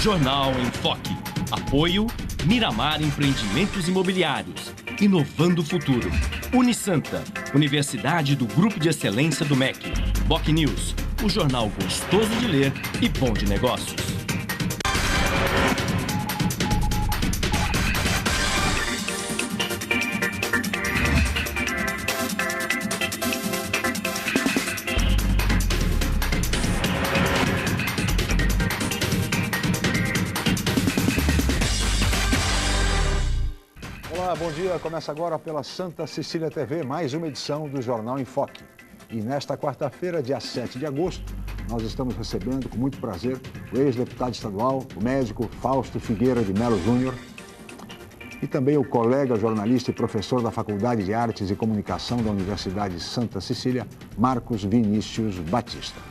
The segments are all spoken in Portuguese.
Jornal em Foque. Apoio Miramar Empreendimentos Imobiliários. Inovando o futuro. Unisanta, Universidade do Grupo de Excelência do MEC. Boc News, o jornal gostoso de ler e bom de negócios. Olá, bom dia. Começa agora pela Santa Cecília TV, mais uma edição do Jornal em Foque. E nesta quarta-feira, dia 7 de agosto, nós estamos recebendo com muito prazer o ex-deputado estadual, o médico Fausto Figueira de Melo Júnior, e também o colega jornalista e professor da Faculdade de Artes e Comunicação da Universidade Santa Cecília, Marcos Vinícius Batista.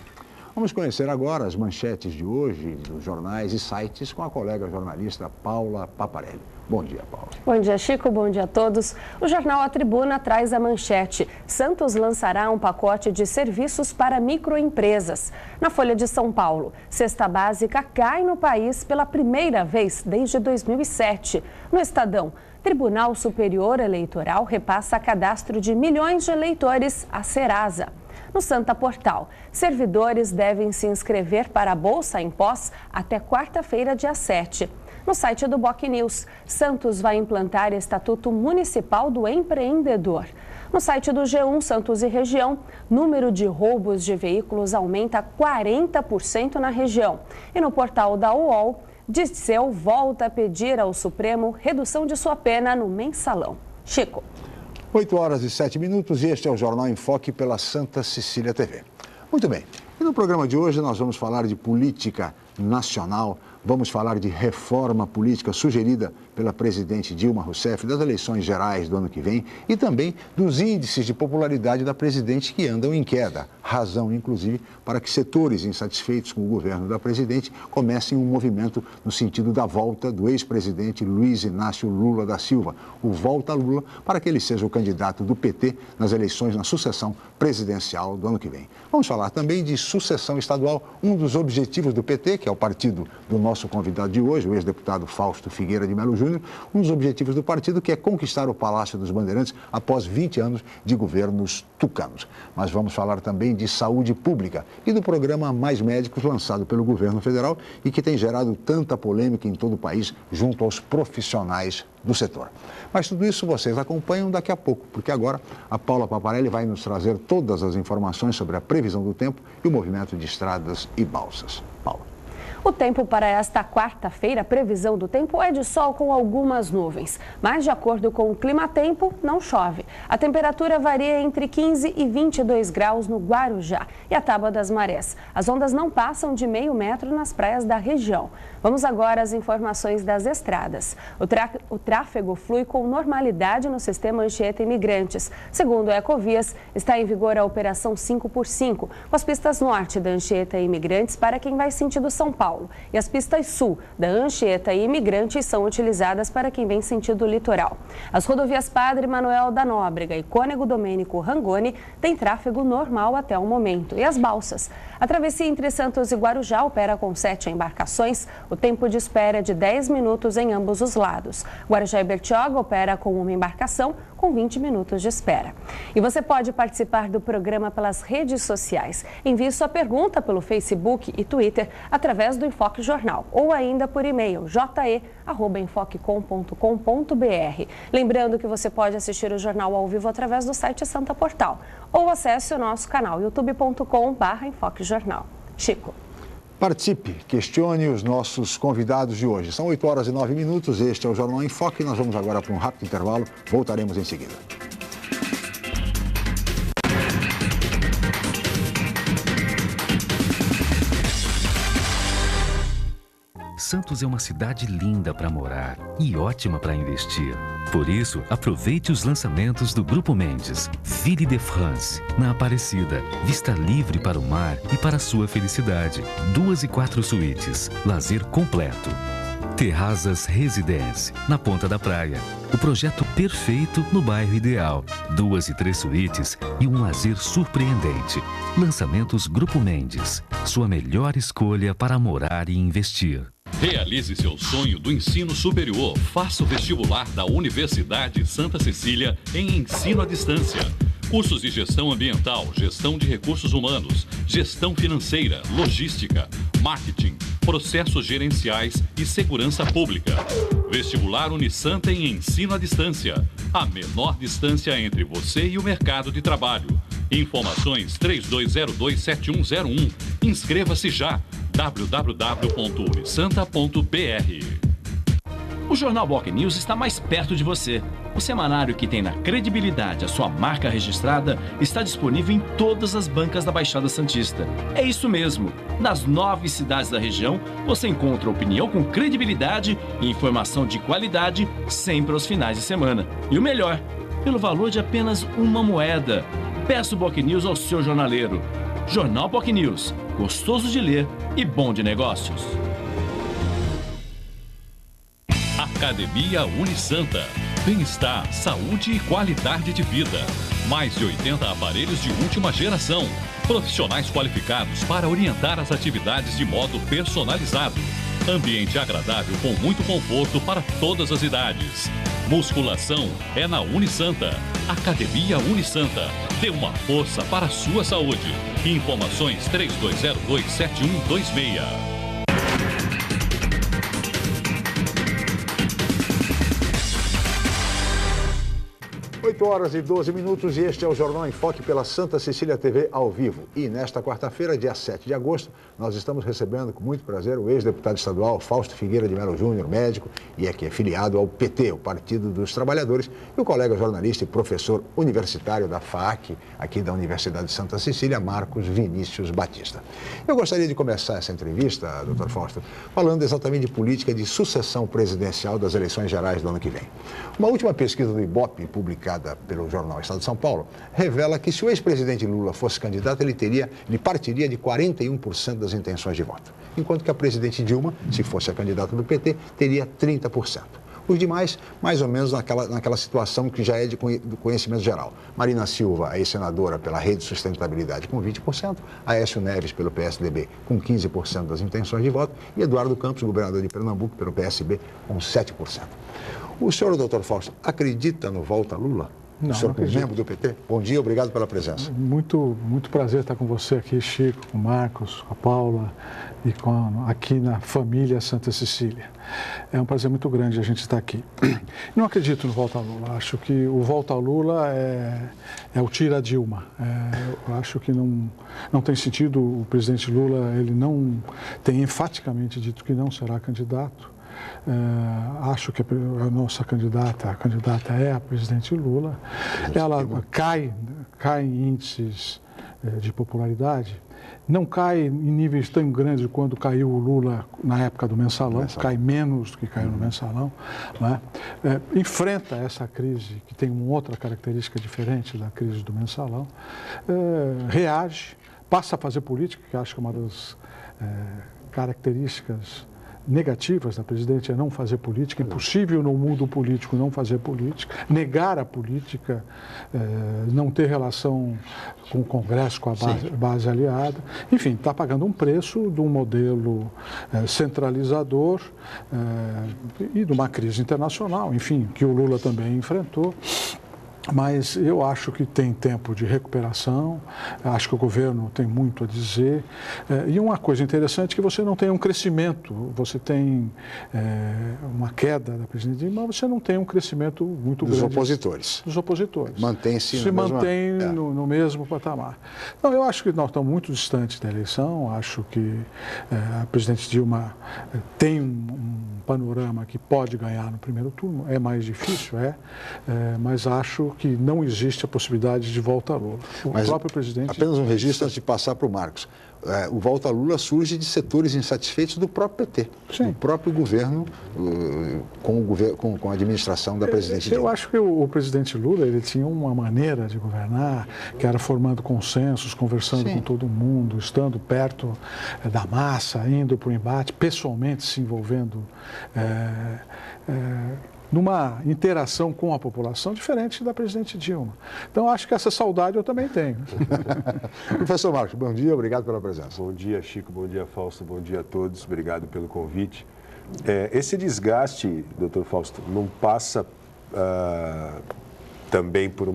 Vamos conhecer agora as manchetes de hoje dos jornais e sites com a colega jornalista Paula Paparelli. Bom dia, Paula. Bom dia, Chico. Bom dia a todos. O jornal A Tribuna traz a manchete: Santos lançará um pacote de serviços para microempresas. Na Folha de São Paulo, cesta básica cai no país pela primeira vez desde 2007. No Estadão, Tribunal Superior Eleitoral repassa cadastro de milhões de eleitores à Serasa. No Santa Portal, servidores devem se inscrever para a Bolsa em Pós até quarta-feira, dia 7. No site do Boc News, Santos vai implantar Estatuto Municipal do Empreendedor. No site do G1 Santos e Região, número de roubos de veículos aumenta 40% na região. E no portal da UOL, Dirceu volta a pedir ao Supremo redução de sua pena no mensalão. Chico. 8 horas e 7 minutos e este é o Jornal em Foque pela Santa Cecília TV. Muito bem, e no programa de hoje nós vamos falar de política nacional, vamos falar de reforma política sugerida pela presidente Dilma Rousseff, das eleições gerais do ano que vem e também dos índices de popularidade da presidente que andam em queda. Razão, inclusive, para que setores insatisfeitos com o governo da presidente comecem um movimento no sentido da volta do ex-presidente Luiz Inácio Lula da Silva, o Volta Lula, para que ele seja o candidato do PT nas eleições na sucessão presidencial do ano que vem. Vamos falar também de sucessão estadual, um dos objetivos do PT, que é o partido do nosso convidado de hoje, o ex-deputado Fausto Figueira de Melo Júnior, um dos objetivos do partido que é conquistar o Palácio dos Bandeirantes após 20 anos de governos tucanos. Mas vamos falar também de saúde pública e do programa Mais Médicos lançado pelo governo federal e que tem gerado tanta polêmica em todo o país junto aos profissionais do setor. Mas tudo isso vocês acompanham daqui a pouco, porque agora a Paula Paparelli vai nos trazer todas as informações sobre a previsão do tempo e o movimento de estradas e balsas. Paula. O tempo para esta quarta-feira, a previsão do tempo é de sol com algumas nuvens. Mas, de acordo com o clima-tempo, não chove. A temperatura varia entre 15 e 22 graus no Guarujá e a Tábua das Marés. As ondas não passam de meio metro nas praias da região. Vamos agora às informações das estradas. O tráfego flui com normalidade no sistema Anchieta Imigrantes. Segundo a Ecovias, está em vigor a Operação 5x5, com as pistas norte da Anchieta Imigrantes para quem vai sentido São Paulo. E as pistas sul da Anchieta e Imigrantes são utilizadas para quem vem sentido litoral. As rodovias Padre Manuel da Nóbrega e Cônego Domênico Rangoni têm tráfego normal até o momento. E as balsas? A travessia entre Santos e Guarujá opera com 7 embarcações. O tempo de espera é de 10 minutos em ambos os lados. Guarujá e Bertioga opera com uma embarcação com 20 minutos de espera. E você pode participar do programa pelas redes sociais. Envie sua pergunta pelo Facebook e Twitter através do Enfoque Jornal ou ainda por e-mail je@enfoquecom.com.br. Lembrando que você pode assistir o jornal ao vivo através do site Santa Portal ou acesse o nosso canal youtube.com/enfoquejornal. Chico. Participe, questione os nossos convidados de hoje. São 8 horas e 9 minutos, este é o Jornal em Foque. Nós vamos agora para um rápido intervalo, voltaremos em seguida. Santos é uma cidade linda para morar e ótima para investir. Por isso, aproveite os lançamentos do Grupo Mendes. Ville de France, na Aparecida. Vista livre para o mar e para a sua felicidade. 2 e 4 suítes. Lazer completo. Terrazas Residence, na Ponta da Praia. O projeto perfeito no bairro ideal. 2 e 3 suítes e um lazer surpreendente. Lançamentos Grupo Mendes. Sua melhor escolha para morar e investir. Realize seu sonho do ensino superior. Faça o vestibular da Universidade Santa Cecília em ensino à distância. Cursos de gestão ambiental, gestão de recursos humanos, gestão financeira, logística, marketing, processos gerenciais e segurança pública. Vestibular Unisanta em ensino à distância. A menor distância entre você e o mercado de trabalho. Informações 3202-7101. Inscreva-se já. www.unisanta.br. O Jornal Boc News está mais perto de você. O semanário que tem na credibilidade a sua marca registrada está disponível em todas as bancas da Baixada Santista. É isso mesmo. Nas 9 cidades da região, você encontra opinião com credibilidade e informação de qualidade sempre aos finais de semana. E o melhor, pelo valor de apenas uma moeda. Peça o Boc News ao seu jornaleiro. Jornal Boc News, gostoso de ler e bom de negócios. Academia Unisanta. Bem-estar, saúde e qualidade de vida. Mais de 80 aparelhos de última geração. Profissionais qualificados para orientar as atividades de modo personalizado. Ambiente agradável com muito conforto para todas as idades. Musculação é na Unisanta. Academia Unisanta. Dê uma força para a sua saúde. Informações 3202-7126. 8 horas e 12 minutos e este é o Jornal em Foque pela Santa Cecília TV ao vivo. E nesta quarta-feira, dia 7 de agosto, nós estamos recebendo com muito prazer o ex-deputado estadual Fausto Figueira de Melo Júnior, médico, e é que é filiado ao PT, o Partido dos Trabalhadores, e o colega jornalista e professor universitário da FAAC, aqui da Universidade de Santa Cecília, Marcos Vinícius Batista. Eu gostaria de começar essa entrevista, doutor Fausto, falando exatamente de política de sucessão presidencial das eleições gerais do ano que vem. Uma última pesquisa do IBOP, publicada pelo jornal Estado de São Paulo, revela que se o ex-presidente Lula fosse candidato, ele partiria de 41% das intenções de voto, enquanto que a presidente Dilma, se fosse a candidata do PT, teria 30%. Os demais, mais ou menos naquela situação que já é do conhecimento geral. Marina Silva, ex-senadora pela Rede Sustentabilidade, com 20%, Aécio Neves, pelo PSDB, com 15% das intenções de voto, e Eduardo Campos, governador de Pernambuco, pelo PSB, com 7%. O senhor, doutor Fausto, acredita no Volta Lula? Não, o senhor, não acredito. membro do PT? Bom dia, obrigado pela presença. Muito prazer estar com você aqui, Chico, com o Marcos, com a Paula e aqui na família Santa Cecília. É um prazer muito grande a gente estar aqui. Não acredito no Volta Lula. Acho que o Volta Lula é o tira Dilma. Eu acho que não tem sentido. O presidente Lula, ele não tem enfaticamente dito que não será candidato. Acho que a nossa candidata é a presidente Lula. Ela cai em índices de popularidade. Não cai em níveis tão grandes quando caiu o Lula na época do mensalão, cai menos do que caiu no mensalão, né? Enfrenta essa crise, que tem uma outra característica diferente da crise do mensalão, reage, passa a fazer política, que acho que é uma das características negativas da presidente é não fazer política, impossível no mundo político não fazer política, negar a política, não ter relação com o Congresso, com a base aliada. Enfim, está pagando um preço de um modelo centralizador e de uma crise internacional, enfim, que o Lula também enfrentou. Mas eu acho que tem tempo de recuperação, acho que o governo tem muito a dizer. E uma coisa interessante é que você não tem um crescimento, você tem uma queda da presidente, mas você não tem um crescimento muito grande. Dos opositores. Se mantém no mesmo patamar. Então, eu acho que nós estamos muito distantes da eleição, acho que a presidente Dilma tem um panorama que pode ganhar no primeiro turno, é mais difícil, mas acho que não existe a possibilidade de volta a Lula. Mas próprio presidente... Apenas um registro antes de passar para o Marcos. O Volta a Lula surge de setores insatisfeitos do próprio PT, do próprio governo, com a administração da presidente Dilma. Eu acho que o presidente Lula ele tinha uma maneira de governar, que era formando consensos, conversando com todo mundo, estando perto da massa, indo para o embate, pessoalmente se envolvendo numa interação com a população diferente da presidente Dilma. Então, acho que essa saudade eu também tenho. Professor Marcos, bom dia, obrigado pela presença. Bom dia, Chico, bom dia, Fausto, bom dia a todos, obrigado pelo convite. Esse desgaste, doutor Fausto, não passa também por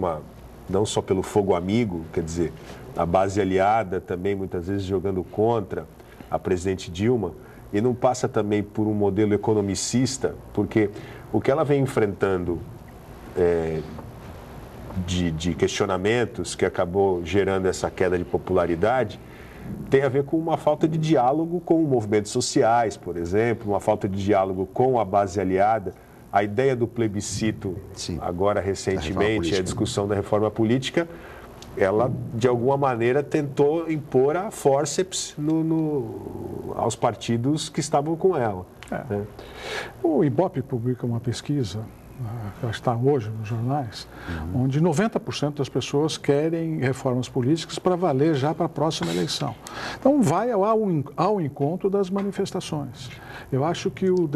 não só pelo fogo amigo, quer dizer, a base aliada também muitas vezes jogando contra a presidente Dilma, e não passa também por um modelo economicista, porque o que ela vem enfrentando de questionamentos que acabou gerando essa queda de popularidade tem a ver com uma falta de diálogo com movimentos sociais, por exemplo, uma falta de diálogo com a base aliada. A ideia do plebiscito, agora recentemente, a discussão da reforma política, ela, de alguma maneira, tentou impor a fórceps aos partidos que estavam com ela. Né? O IBOP publica uma pesquisa, que está hoje nos jornais, onde 90% das pessoas querem reformas políticas para valer já para a próxima eleição. Então, vai ao encontro das manifestações. Eu acho que o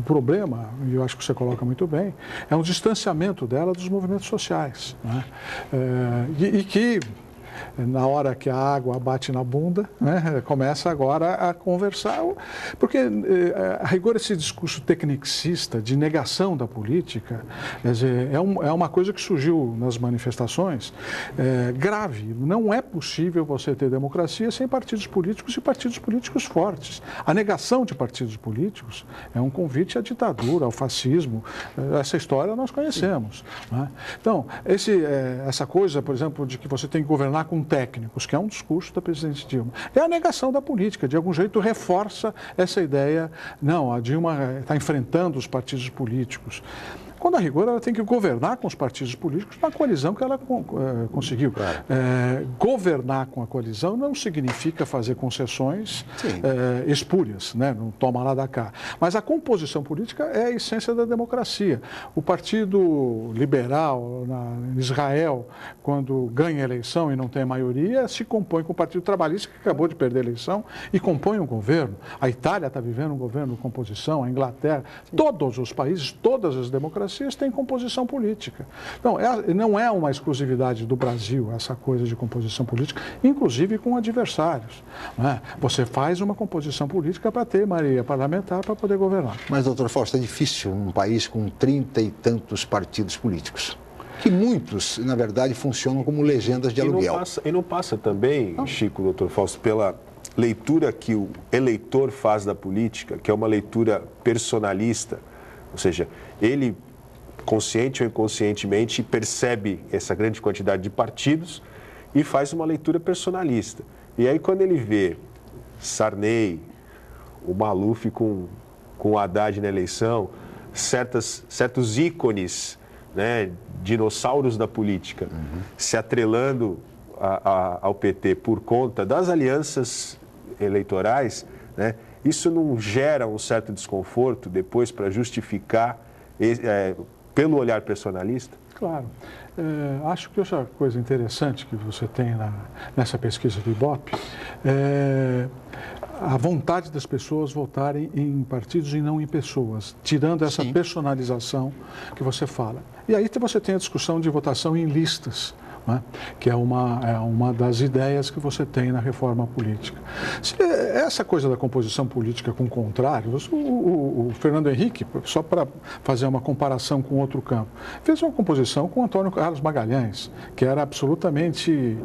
problema, e eu acho que você coloca muito bem, é um distanciamento dela dos movimentos sociais, né? E que, na hora que a água bate na bunda, né, começa agora a conversar, porque, a rigor, esse discurso tecnicista de negação da política, quer dizer, é uma coisa que surgiu nas manifestações, grave. Não é possível você ter democracia sem partidos políticos e partidos políticos fortes. A negação de partidos políticos é um convite à ditadura, ao fascismo. Essa história nós conhecemos, né? Então, essa coisa, por exemplo, de que você tem que governar com técnicos, que é um discurso da presidente Dilma, é a negação da política. De algum jeito reforça essa ideia, não, a Dilma está enfrentando os partidos políticos. Quando, a rigor, ela tem que governar com os partidos políticos na coalizão que ela conseguiu. Claro. Governar com a coalizão não significa fazer concessões espúrias, né? Não toma lá da cá. Mas a composição política é a essência da democracia. O Partido Liberal, em Israel, quando ganha a eleição e não tem maioria, se compõe com o Partido Trabalhista, que acabou de perder a eleição, e compõe um governo. A Itália está vivendo um governo de composição, a Inglaterra, todos os países, todas as democracias têm composição política. Então, não é uma exclusividade do Brasil essa coisa de composição política, inclusive com adversários, né? Você faz uma composição política para ter maioria parlamentar para poder governar. Mas, doutor Fausto, é difícil um país com 30 e tantos partidos políticos, que muitos, na verdade, funcionam como legendas de aluguel. E não passa também, Chico, doutor Fausto, pela leitura que o eleitor faz da política, que é uma leitura personalista, ou seja, ele, consciente ou inconscientemente, percebe essa grande quantidade de partidos e faz uma leitura personalista. E aí, quando ele vê Sarney, o Maluf com o Haddad na eleição, certos ícones, né, dinossauros da política, se atrelando ao PT por conta das alianças eleitorais, né, isso não gera um certo desconforto depois para justificar pelo olhar personalista? Claro. Acho que outra coisa interessante que você tem nessa pesquisa do IBOP é a vontade das pessoas votarem em partidos e não em pessoas, tirando essa personalização que você fala. E aí você tem a discussão de votação em listas, né? Que é uma das ideias que você tem na reforma política. Essa coisa da composição política com contrários, o Fernando Henrique, só para fazer uma comparação com outro campo, fez uma composição com Antônio Carlos Magalhães, que era absolutamente,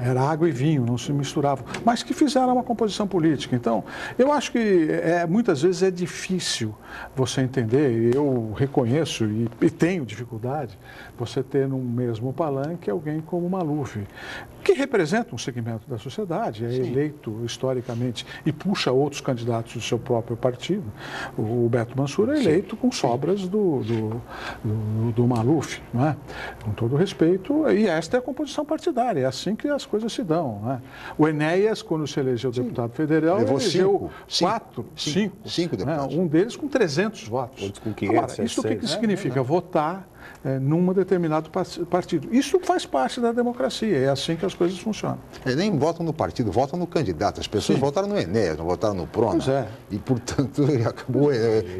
era água e vinho, não se misturavam, mas que fizeram uma composição política. Então, eu acho que muitas vezes é difícil você entender, eu reconheço e tenho dificuldade, você ter no mesmo palanque alguém como Maluf, que representa um segmento da sociedade, é eleito historicamente e puxa outros candidatos do seu próprio partido. O Beto Mansur é eleito com sobras do Maluf, não é? Com todo respeito, e esta é a composição partidária, é assim que as coisas se dão, não é? O Enéas, quando se elegeu deputado federal, elegeu cinco deputados. Um deles com 300 votos. Outros com 500, Agora, isso o que significa? Votar num determinado partido. Isso faz parte da democracia, é assim que as coisas funcionam. Nem votam no partido, votam no candidato. As pessoas votaram no Enéas, não votaram no Prona. Pois é. E, portanto, acabou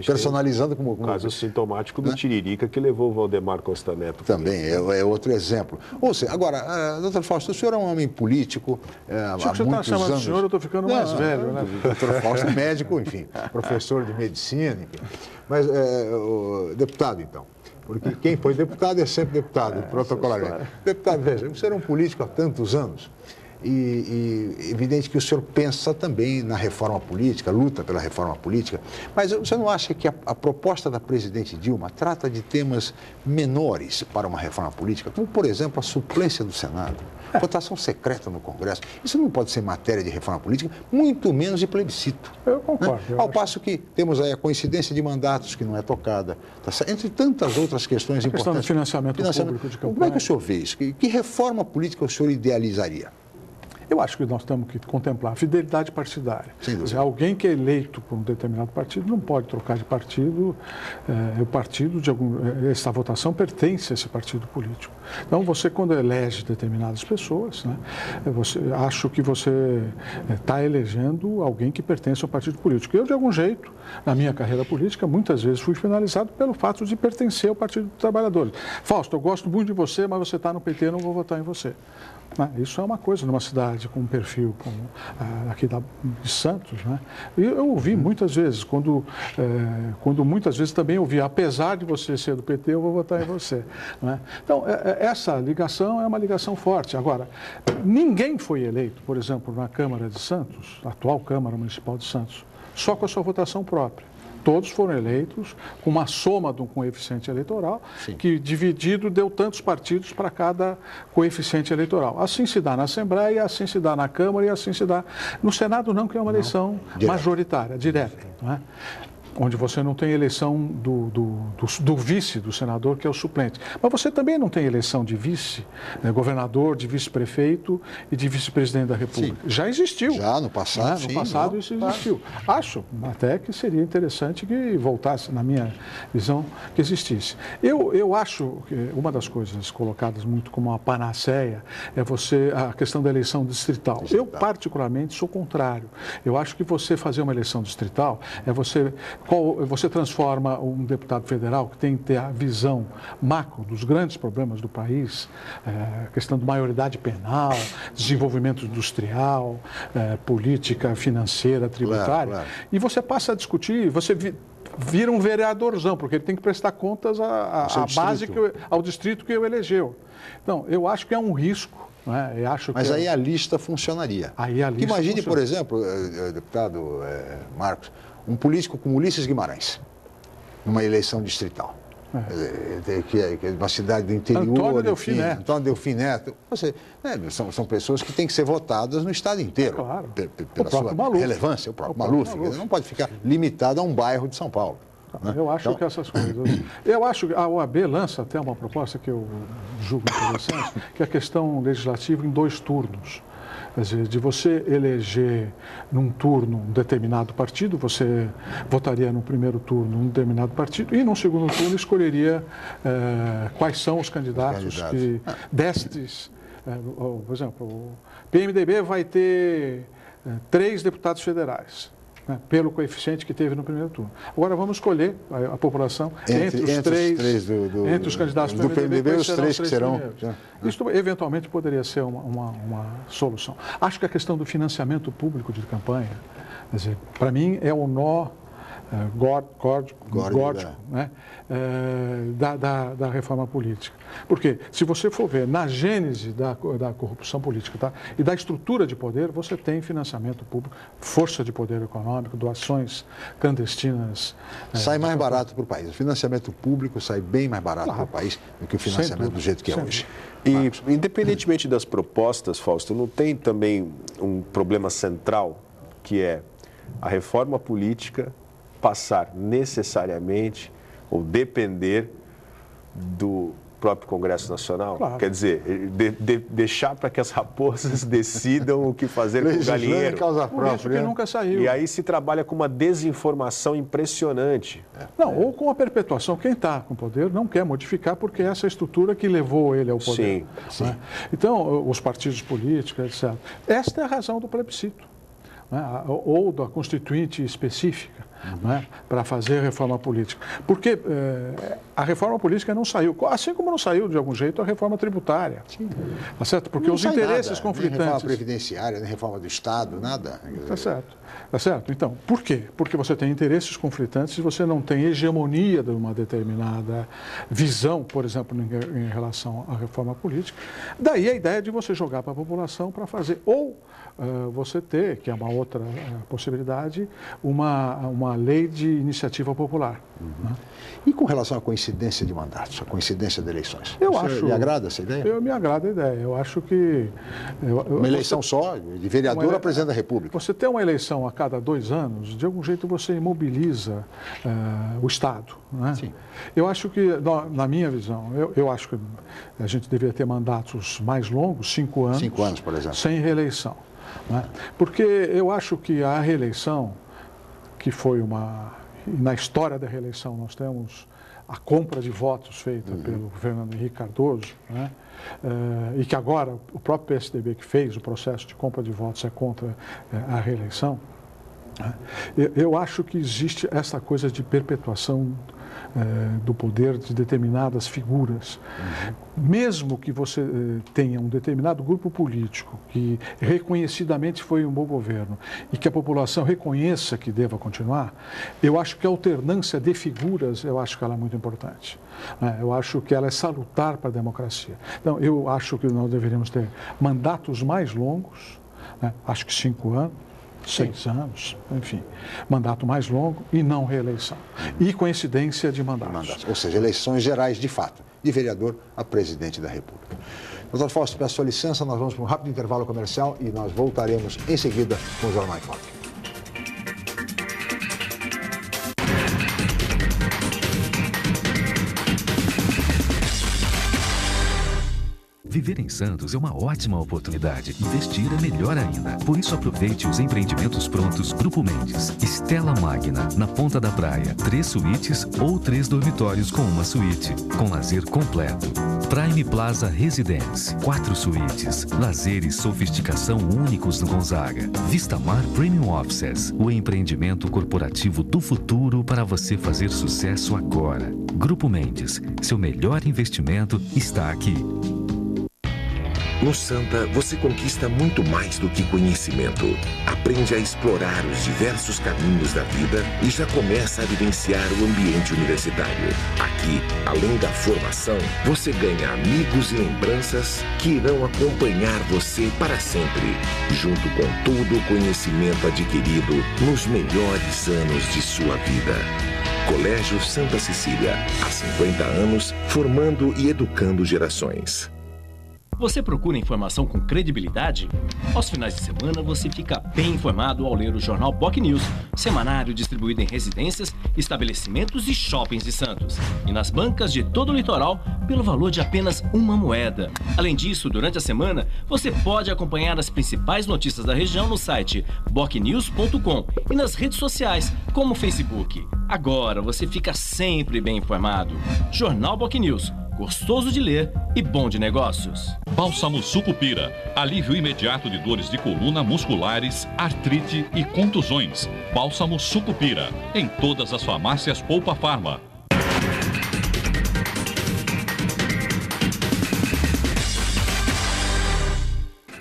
personalizando como... O caso sintomático do Tiririca, que levou o Valdemar Costa Neto. Também é outro exemplo. Ou seja, agora, doutor Fausto, o senhor é um homem político há muitos está chamando anos. O senhor, eu estou ficando mais velho, né? O doutor Fausto é médico, enfim, professor de medicina, enfim. Mas, deputado, então. Porque quem foi deputado é sempre deputado, protocolarmente. Deputado, veja, você era um político há tantos anos e evidente que o senhor pensa também na reforma política, luta pela reforma política, mas você não acha que a proposta da presidente Dilma trata de temas menores para uma reforma política, como, por exemplo, a suplência do Senado, votação secreta no Congresso? Isso não pode ser matéria de reforma política, muito menos de plebiscito. Eu concordo. Né? Ao passo que temos aí a coincidência de mandatos que não é tocada, entre tantas outras questões importantes. A questão do financiamento público de campanha. Como é que o senhor vê isso? Que reforma política o senhor idealizaria? Eu acho que nós temos que contemplar a fidelidade partidária. Sem dúvida. Quer dizer, alguém que é eleito por um determinado partido não pode trocar de partido. O partido essa votação pertence a esse partido político. Então, você, quando elege determinadas pessoas, né, acho que você está elegendo alguém que pertence ao partido político. Eu, de algum jeito, na minha carreira política, muitas vezes fui penalizado pelo fato de pertencer ao Partido dos Trabalhadores. Fausto, eu gosto muito de você, mas você está no PT, eu não vou votar em você. Isso é uma coisa numa cidade com um perfil como aqui de Santos, né? E eu ouvi muitas vezes, quando muitas vezes também ouvi, apesar de você ser do PT, eu vou votar em você, né? Então, essa ligação é uma ligação forte. Agora, ninguém foi eleito, por exemplo, na Câmara de Santos, a atual Câmara Municipal de Santos, só com a sua votação própria. Todos foram eleitos com uma soma de um coeficiente eleitoral, sim, que dividido deu tantos partidos para cada coeficiente eleitoral. Assim se dá na Assembleia, assim se dá na Câmara e assim se dá no Senado, não, que é uma eleição majoritária, direta, né? Onde você não tem eleição do vice do senador, que é o suplente. Mas você também não tem eleição de vice, né, governador, de vice-prefeito e de vice-presidente da República. Sim. Já existiu. Já no passado, né? No passado isso existiu. Acho até que seria interessante que voltasse, na minha visão, que existisse. Eu acho que uma das coisas colocadas muito como uma panaceia é a questão da eleição distrital. Eu, particularmente, sou contrário. Eu acho que você fazer uma eleição distrital você transforma um deputado federal que tem que ter a visão macro dos grandes problemas do país, questão de maioridade penal, desenvolvimento industrial, política financeira, tributária, claro. E você passa a discutir, você vira um vereadorzão, porque ele tem que prestar contas ao distrito que o elegeu. Então, eu acho que é um risco. Mas aí a lista funcionaria. Imagine, por exemplo, deputado Marcos, um político como Ulisses Guimarães, numa eleição distrital, que é uma cidade do interior. Antônio Delfim Neto. Antônio Delfim Neto. São pessoas que têm que ser votadas no estado inteiro, claro. Pela sua relevância. O próprio Maluf. Não pode ficar limitado a um bairro de São Paulo. Eu acho que essas coisas... Eu acho que a OAB lança até uma proposta que eu julgo interessante, que é a questão legislativa em 2 turnos. Quer dizer, de você eleger num turno um determinado partido, você votaria no primeiro turno um determinado partido e no segundo turno escolheria quais são os candidatos que destes... por exemplo, o PMDB vai ter 3 deputados federais, né, pelo coeficiente que teve no primeiro turno. Agora vamos escolher a população entre os candidatos do PMDB, os 3 que serão. Isso eventualmente poderia ser uma solução. Acho que a questão do financiamento público de campanha, quer dizer, para mim é o nó gótico, né, da reforma política. Porque, se você for ver na gênese da corrupção política, tá, e da estrutura de poder, você tem financiamento público, força de poder econômico, doações clandestinas. Sai mais barato para o país. O financiamento público sai bem mais barato para o país do que o financiamento do jeito que é hoje. E, independentemente das propostas, Fausto, não tem também um problema central, que é a reforma política passar necessariamente ou depender próprio Congresso Nacional? Claro. Quer dizer, deixar para que as raposas decidam o que fazer com o galinheiro. Causa Por isso que própria. nunca saiu. E aí se trabalha com uma desinformação impressionante. Não, ou com a perpetuação. Quem está com o poder não quer modificar porque essa é a estrutura que levou ele ao poder. Sim, né? Então, os partidos políticos, etc. Esta é a razão do plebiscito, né? Ou da constituinte específica, né? Para fazer reforma política. Porque a reforma política não saiu, assim como não saiu de algum jeito a reforma tributária. Tá certo? Porque Não os sai interesses nada, conflitantes. Nem reforma previdenciária, nem reforma do Estado, nada. Tá certo. Tá certo? Então, por quê? Porque você tem interesses conflitantes e você não tem hegemonia de uma determinada visão, por exemplo, em relação à reforma política. Daí a ideia de você jogar para a população para fazer. Ou você ter, que é uma outra possibilidade, uma lei de iniciativa popular. Né? E com relação à coincidência de mandatos, a coincidência de eleições? Você lhe agrada essa ideia? Me agrada a ideia. Eu acho que... Uma eleição só, de vereador a presidente da República. Você ter uma eleição a cada 2 anos, de algum jeito você imobiliza o Estado. Né? Sim. Eu acho que, na minha visão, eu acho que a gente deveria ter mandatos mais longos, 5 anos. 5 anos, por exemplo. Sem reeleição. Né? Porque eu acho que a reeleição, que foi na história da reeleição nós temos a compra de votos feita pelo Fernando Henrique Cardoso, né? E que agora o próprio PSDB que fez o processo de compra de votos é contra a reeleição. Né? Eu acho que existe essa coisa de perpetuação do poder de determinadas figuras. Mesmo que você tenha um determinado grupo político que reconhecidamente foi um bom governo e que a população reconheça que deva continuar, eu acho que a alternância de figuras, eu acho que ela é muito importante. Eu acho que ela é salutar para a democracia. Então, eu acho que nós deveríamos ter mandatos mais longos, né? Acho que 5 anos. 6 anos, enfim, mandato mais longo e não reeleição. E coincidência de mandatos. Ou seja, eleições gerais de fato, de vereador a presidente da República. Doutor Fausto, peço sua licença, nós vamos para um rápido intervalo comercial e nós voltaremos em seguida com o Jornal em Foque. Viver em Santos é uma ótima oportunidade. Investir é melhor ainda. Por isso, aproveite os empreendimentos prontos Grupo Mendes. Stella Magna, na Ponta da Praia. 3 suítes ou 3 dormitórios com uma suíte. Com lazer completo. Prime Plaza Residence. 4 suítes. Lazer e sofisticação únicos no Gonzaga. Vistamar Premium Offices. O empreendimento corporativo do futuro para você fazer sucesso agora. Grupo Mendes. Seu melhor investimento está aqui. No Santa, você conquista muito mais do que conhecimento. Aprende a explorar os diversos caminhos da vida e já começa a vivenciar o ambiente universitário. Aqui, além da formação, você ganha amigos e lembranças que irão acompanhar você para sempre, junto com todo o conhecimento adquirido nos melhores anos de sua vida. Colégio Santa Cecília, há 50 anos, formando e educando gerações. Você procura informação com credibilidade? Aos finais de semana, você fica bem informado ao ler o jornal Boc News, semanário distribuído em residências, estabelecimentos e shoppings de Santos. E nas bancas de todo o litoral, pelo valor de apenas uma moeda. Além disso, durante a semana, você pode acompanhar as principais notícias da região no site bocnews.com e nas redes sociais, como o Facebook. Agora você fica sempre bem informado. Jornal Boc News. Gostoso de ler e bom de negócios. Bálsamo Sucupira. Alívio imediato de dores de coluna, musculares, artrite e contusões. Bálsamo Sucupira. Em todas as farmácias Poupa Farma.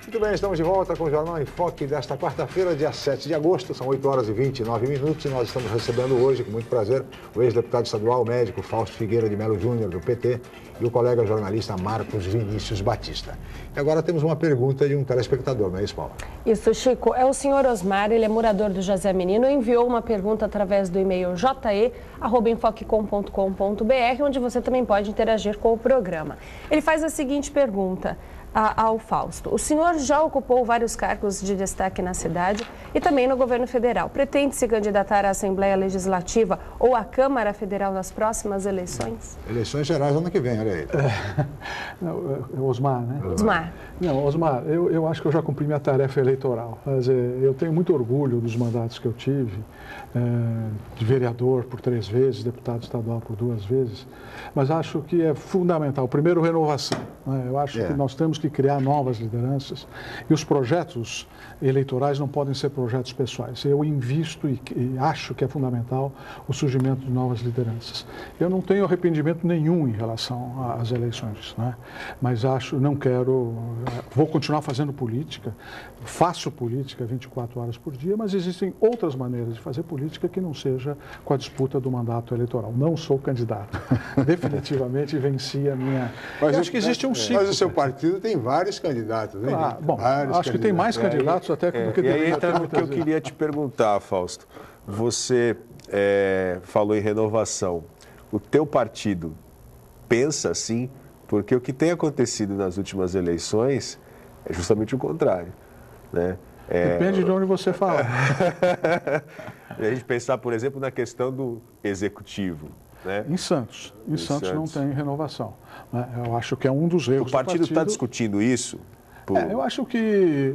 Muito bem, estamos de volta com o Jornal em Foque desta quarta-feira, dia 7 de agosto, são 8 horas e 29 minutos e nós estamos recebendo hoje, com muito prazer, o ex-deputado estadual, médico Fausto Figueira de Melo Júnior, do PT, e o colega jornalista Marcos Vinícius Batista. E agora temos uma pergunta de um telespectador, não é isso, Paula? Isso, Chico. É o senhor Osmar, ele é morador do José Menino, enviou uma pergunta através do e-mail je@enfocecom.com.br, onde você também pode interagir com o programa. Ele faz a seguinte pergunta: ao Fausto. O senhor já ocupou vários cargos de destaque na cidade e também no governo federal. Pretende se candidatar à Assembleia Legislativa ou à Câmara Federal nas próximas eleições? Eleições gerais ano que vem, olha aí. Osmar, né? Osmar. Não, Osmar, eu acho que eu já cumpri minha tarefa eleitoral. Mas, eu tenho muito orgulho dos mandatos que eu tive, de vereador por 3 vezes, deputado estadual por 2 vezes, mas acho que é fundamental. Primeiro, renovação. Né? Eu acho que nós temos que criar novas lideranças e os projetos eleitorais não podem ser projetos pessoais. Eu invisto e acho que é fundamental o surgimento de novas lideranças. Eu não tenho arrependimento nenhum em relação às eleições, né? Mas vou continuar fazendo política, faço política 24 horas por dia, mas existem outras maneiras de fazer política que não seja com a disputa do mandato eleitoral. Não sou candidato. Definitivamente venci a minha... Mas acho que existe um ciclo. Mas o seu partido tem vários candidatos, né? Bom, acho que tem mais candidatos até do que deveria ter. E aí entra no que eu queria te perguntar, Fausto. Você falou em renovação. O teu partido pensa assim? Porque o que tem acontecido nas últimas eleições é justamente o contrário, né? Depende de onde você fala. A gente pensar, por exemplo, na questão do executivo, né? Em Santos não tem renovação, né? Eu acho que é um dos erros. O partido está discutindo isso? Eu acho que,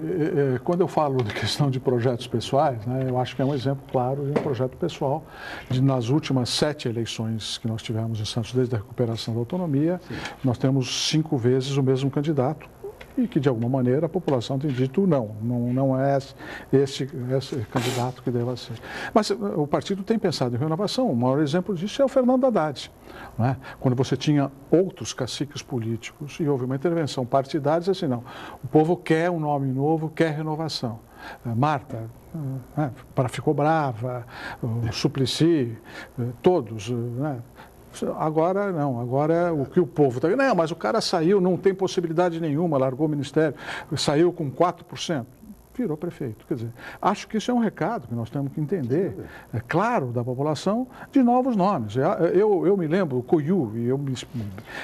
quando eu falo de questão de projetos pessoais, né, eu acho que é um exemplo claro de um projeto pessoal. Nas últimas 7 eleições que nós tivemos em Santos, desde a recuperação da autonomia, nós temos 5 vezes o mesmo candidato. E que, de alguma maneira, a população tem dito não é esse candidato que deva ser. Mas o partido tem pensado em renovação. O maior exemplo disso é o Fernando Haddad, né? Quando você tinha outros caciques políticos e houve uma intervenção partidária, assim, não, o povo quer um nome novo, quer renovação. Marta ficou brava, o Suplicy, todos, né? Agora não, agora o que o povo está... Não, mas o cara saiu, não tem possibilidade nenhuma, largou o ministério, saiu com 4%, virou prefeito. Quer dizer, acho que isso é um recado que nós temos que entender, é claro, da população, de novos nomes. Eu me lembro, o Coiu, e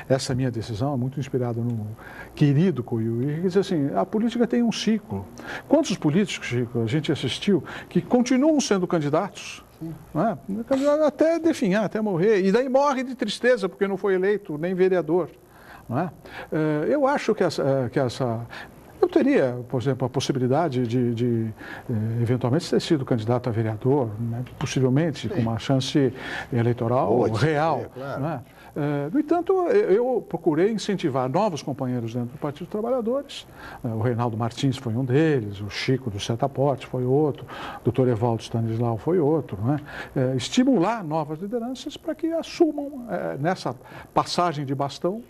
essa minha decisão é muito inspirada no querido Coiu, e diz assim, a política tem um ciclo. Quantos políticos, Chico, a gente assistiu, que continuam sendo candidatos, né? Até definhar, até morrer, e daí morre de tristeza porque não foi eleito nem vereador, né? Eu acho que eu teria, por exemplo, a possibilidade de eventualmente ter sido candidato a vereador, né? Possivelmente com uma chance eleitoral real, claro. Né? No entanto, eu procurei incentivar novos companheiros dentro do Partido dos Trabalhadores. O Reinaldo Martins foi um deles, o Chico do Setaporte foi outro, o doutor Evaldo Stanislau foi outro, né? Estimular novas lideranças para que assumam, nessa passagem de bastão,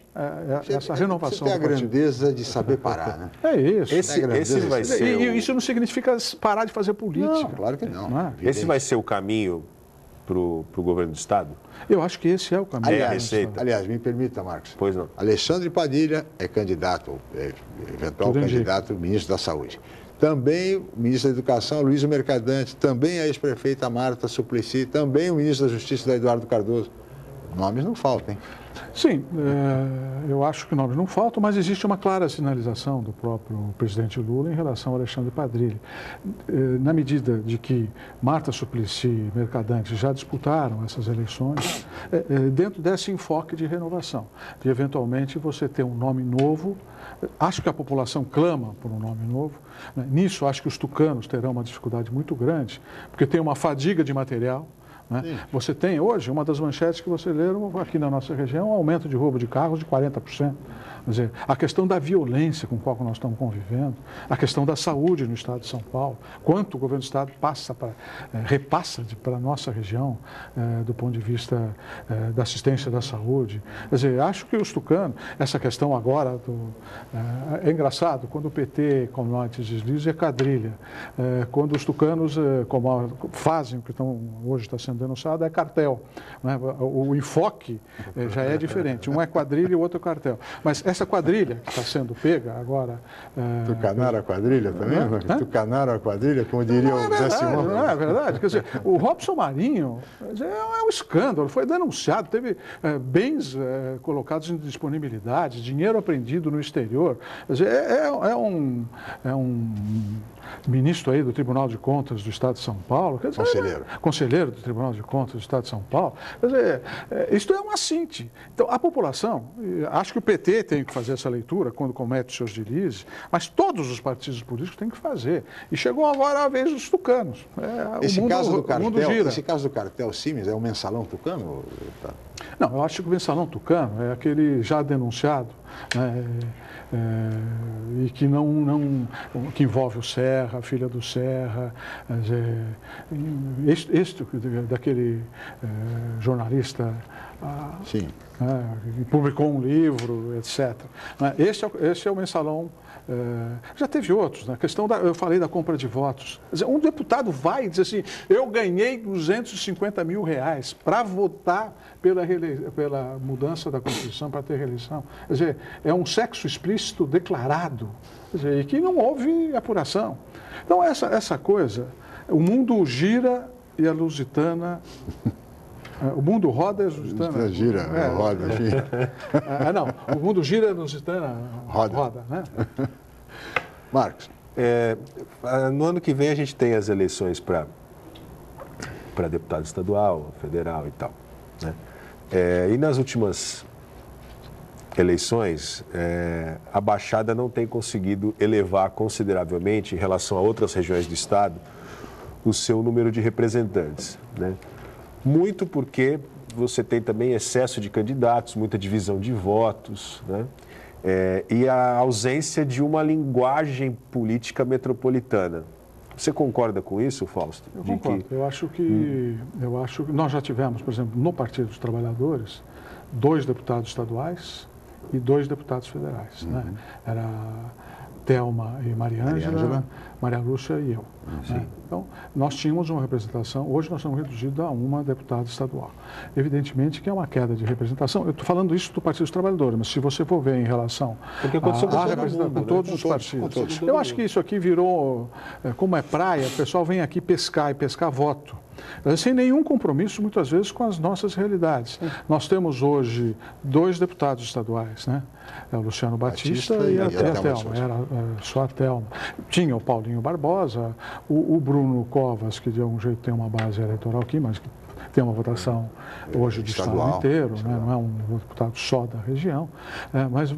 essa renovação. Você tem a grandeza de saber parar, né? É isso. Esse vai ser Isso não significa parar de fazer política. Não, claro que não. Esse vai ser o caminho para o governo do Estado? Eu acho que esse é o caminho. Aliás, me permita, Marcos. Pois não. Alexandre Padilha é candidato, eventual candidato ministro da Saúde. Também o ministro da Educação, Luiz Mercadante, também a ex-prefeita Marta Suplicy, também o ministro da Justiça, Eduardo Cardoso. Nomes não faltam, hein? Sim, eu acho que nomes não faltam, mas existe uma clara sinalização do próprio presidente Lula em relação ao Alexandre Padilha. Na medida de que Marta Suplicy e Mercadante já disputaram essas eleições, dentro desse enfoque de renovação, de eventualmente você ter um nome novo. Acho que a população clama por um nome novo. Nisso, acho que os tucanos terão uma dificuldade muito grande, porque tem uma fadiga de material. Né? Você tem hoje, uma das manchetes que vocês leram aqui na nossa região, um aumento de roubo de carros de 40%. Quer dizer, a questão da violência com a qual nós estamos convivendo, a questão da saúde no estado de São Paulo, quanto o governo do estado repassa para a nossa região do ponto de vista da assistência da saúde. Quer dizer, acho que os tucanos, essa questão agora, é engraçado, quando o PT, como antes diz, é quadrilha. Quando os tucanos fazem o que hoje está sendo denunciado, é cartel. Né? O enfoque já é diferente. Um é quadrilha e o outro é cartel. Mas essa quadrilha que está sendo pega agora... Tucanaram a quadrilha também? Tucanaram a quadrilha, como diria o Zé Simão. Não é verdade. Quer dizer, o Robson Marinho é um escândalo, foi denunciado, teve bens colocados em disponibilidade, dinheiro apreendido no exterior. Quer dizer, é um ministro aí do Tribunal de Contas do Estado de São Paulo. Quer dizer, conselheiro do Tribunal de Contas do Estado de São Paulo. Quer dizer, isto é um assinte. Então, a população, acho que o PT tem que fazer essa leitura quando comete seus deslizes, mas todos os partidos políticos têm que fazer. E chegou agora a vez dos tucanos. Esse caso do cartel Simes é o mensalão tucano? Não, eu acho que o mensalão tucano é aquele já denunciado, né, e que que envolve o Serra, a filha do Serra, daquele jornalista Sim. Que publicou um livro, etc. Esse é o mensalão. Já teve outros, na questão eu falei da compra de votos. Um deputado vai e diz assim, eu ganhei 250 mil reais para votar pela mudança da Constituição, para ter reeleição. Quer dizer, é um sexo explícito declarado, quer dizer, e que não houve apuração. Então, essa coisa, o mundo gira e a Lusitana... O mundo roda e a Lusitana... Gira, roda, gira. Não, o mundo gira e a Lusitana roda, né? Marcos. No ano que vem a gente tem as eleições para deputado estadual, federal e tal, né? E nas últimas eleições, a Baixada não tem conseguido elevar consideravelmente, em relação a outras regiões do estado, o seu número de representantes, né? Muito porque você tem também excesso de candidatos, muita divisão de votos, né? E a ausência de uma linguagem política metropolitana. Você concorda com isso, Fausto? Eu concordo. Eu acho que nós já tivemos, por exemplo, no Partido dos Trabalhadores, 2 deputados estaduais e 2 deputados federais, né? Era Thelma e Mariângela, Maria Lúcia e eu. Né? Então, nós tínhamos uma representação, hoje nós estamos reduzidos a uma deputada estadual. Evidentemente que é uma queda de representação. Eu estou falando isso do Partido dos Trabalhadores, mas se você for ver em relação à representação com todos os partidos, eu acho que isso aqui virou, como é praia, o pessoal vem aqui pescar e pescar voto. Sem nenhum compromisso, muitas vezes, com as nossas realidades. Nós temos hoje 2 deputados estaduais, né? É o Luciano Batista e a Thelma. Era só a Thelma. Tinha o Paulinho Barbosa, o Bruno Covas, que de algum jeito tem uma base eleitoral aqui, mas que tem uma votação hoje do estado inteiro, né? Não é um deputado só da região, mas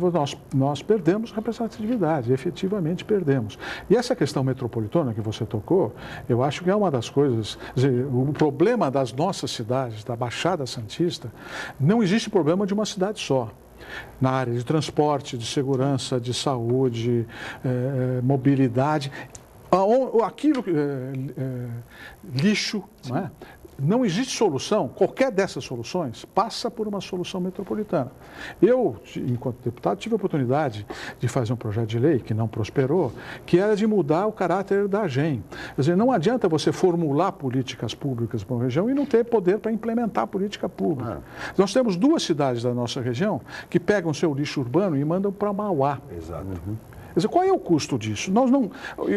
nós perdemos representatividade, efetivamente perdemos. E essa questão metropolitana que você tocou, eu acho que é uma das coisas, dizer, o problema das nossas cidades, da Baixada Santista, não existe problema de uma cidade só. Na área de transporte, de segurança, de saúde, mobilidade, aquilo lixo, não é? Não existe solução, qualquer dessas soluções passa por uma solução metropolitana. Eu, enquanto deputado, tive a oportunidade de fazer um projeto de lei que não prosperou, que era de mudar o caráter da AGEM. Quer dizer, não adianta você formular políticas públicas para uma região e não ter poder para implementar a política pública. Nós temos 2 cidades da nossa região que pegam seu lixo urbano e mandam para Mauá. Exato. Quer dizer, qual é o custo disso?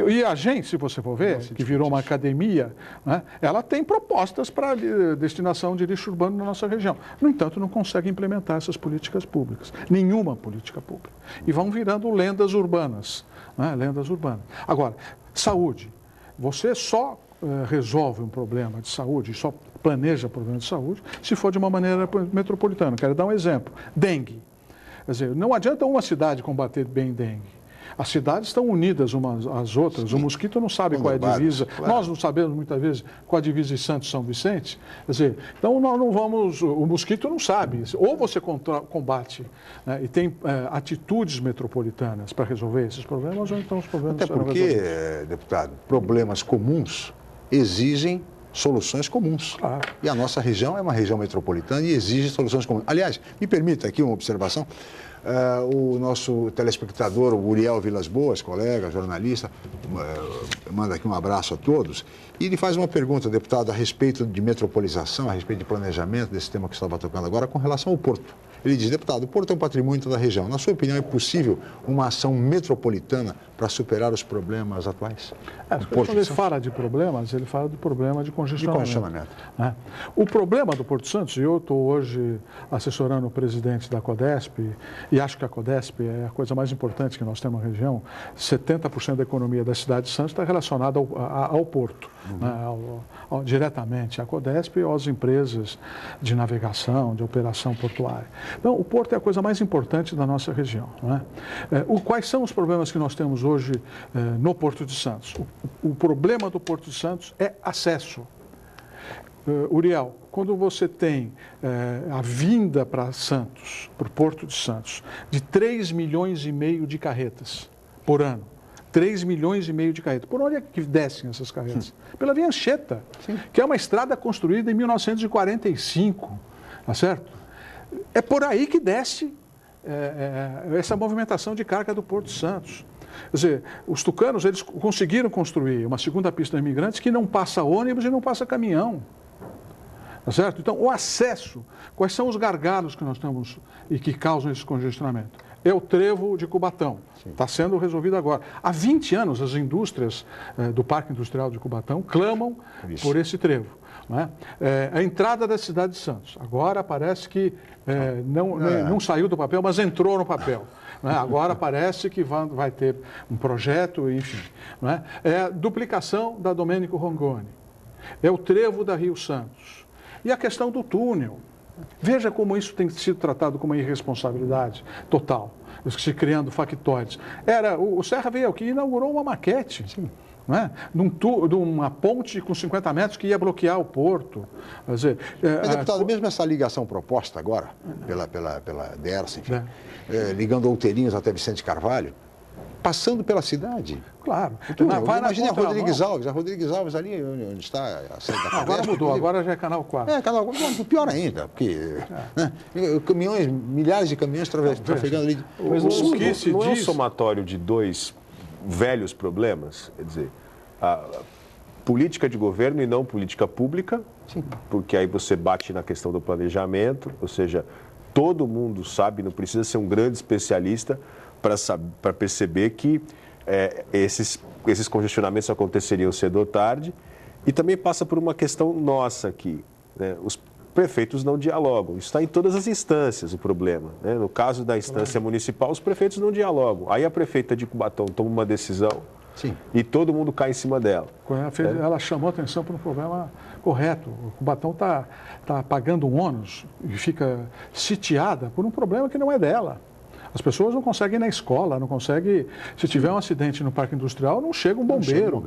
E a gente, se você for ver, que virou uma academia, né, ela tem propostas para destinação de lixo urbano na nossa região. No entanto, não consegue implementar essas políticas públicas. Nenhuma política pública. E vão virando lendas urbanas. Né, lendas urbanas. Agora, saúde. Você só resolve um problema de saúde, só planeja problema de saúde, se for de uma maneira metropolitana. Quero dar um exemplo. Dengue. Quer dizer, não adianta uma cidade combater bem dengue. As cidades estão unidas umas às outras. Sim. O mosquito não sabe qual é a divisa. Claro. Nós não sabemos muitas vezes qual a divisa de Santos São Vicente. Quer dizer, então nós não vamos. O mosquito não sabe. Ou você combate, né, e tem atitudes metropolitanas para resolver esses problemas, ou então os problemas serão resolvidos. Até porque, deputado, problemas comuns exigem soluções comuns. Claro. E a nossa região é uma região metropolitana e exige soluções comuns. Aliás, me permita aqui uma observação. O nosso telespectador, o Uriel Vilas Boas, colega, jornalista, manda aqui um abraço a todos. E ele faz uma pergunta, deputado, a respeito de metropolização, a respeito de planejamento, desse tema que você estava tocando agora, com relação ao Porto. Ele diz, deputado, o Porto é um patrimônio da região. Na sua opinião, é possível uma ação metropolitana para superar os problemas atuais? Quando ele fala de problemas, ele fala do problema de congestionamento. O problema do Porto Santos, e eu estou hoje assessorando o presidente da Codesp, e acho que a Codesp é a coisa mais importante que nós temos na região, 70% da economia da cidade de Santos está relacionada ao Porto, diretamente à Codesp ou às empresas de navegação, de operação portuária. Então, o Porto é a coisa mais importante da nossa região. Quais são os problemas que nós temos hoje no Porto de Santos? O problema do Porto de Santos é acesso. Uriel, quando você tem a vinda para Santos, para o Porto de Santos, de 3,5 milhões de carretas por ano, 3,5 milhões de carretas. Por onde é que descem essas carretas? Pela Via Anchieta, que é uma estrada construída em 1945, tá certo? É por aí que desce essa movimentação de carga do Porto de Santos. Quer dizer, os tucanos, eles conseguiram construir uma segunda pista de imigrantes que não passa ônibus e não passa caminhão. Tá certo? Então, o acesso, quais são os gargalos que nós temos e que causam esse congestionamento? É o trevo de Cubatão. Está sendo resolvido agora. Há 20 anos, as indústrias do Parque Industrial de Cubatão clamam por esse trevo. A entrada da cidade de Santos. Agora parece que não saiu do papel, mas entrou no papel. Agora parece que vai ter um projeto, enfim. É a duplicação da Domênico Rongoni. É o trevo da Rio Santos. E a questão do túnel. Veja como isso tem sido tratado como uma irresponsabilidade total, se criando factóides. O Serra veio aqui e inaugurou uma maquete, de uma ponte com 50 metros que ia bloquear o porto. Quer dizer, mas, deputado, mesmo essa ligação proposta agora, pela Dersa, enfim, ligando Outeirinhos até Vicente Carvalho, passando pela cidade. Claro. Imagina a Rodrigues Alves ali, onde está a sede da Codesp. Agora mudou, agora já é Canal 4. Canal 4, pior ainda, porque caminhões, milhares de caminhões trafegando ali. Mas não é um somatório de dois velhos problemas? Quer dizer, a política de governo e não política pública, porque aí você bate na questão do planejamento, ou seja, todo mundo sabe, não precisa ser um grande especialista para perceber que esses congestionamentos aconteceriam cedo ou tarde, e também passa por uma questão nossa aqui. Os prefeitos não dialogam. Isso está em todas as instâncias o problema. No caso da instância municipal, os prefeitos não dialogam. Aí a prefeita de Cubatão toma uma decisão e todo mundo cai em cima dela. Ela chamou a atenção para um problema correto. O Cubatão está pagando um ônus e fica sitiada por um problema que não é dela. As pessoas não conseguem ir na escola, não conseguem... Se tiver um acidente no parque industrial, não chega um bombeiro.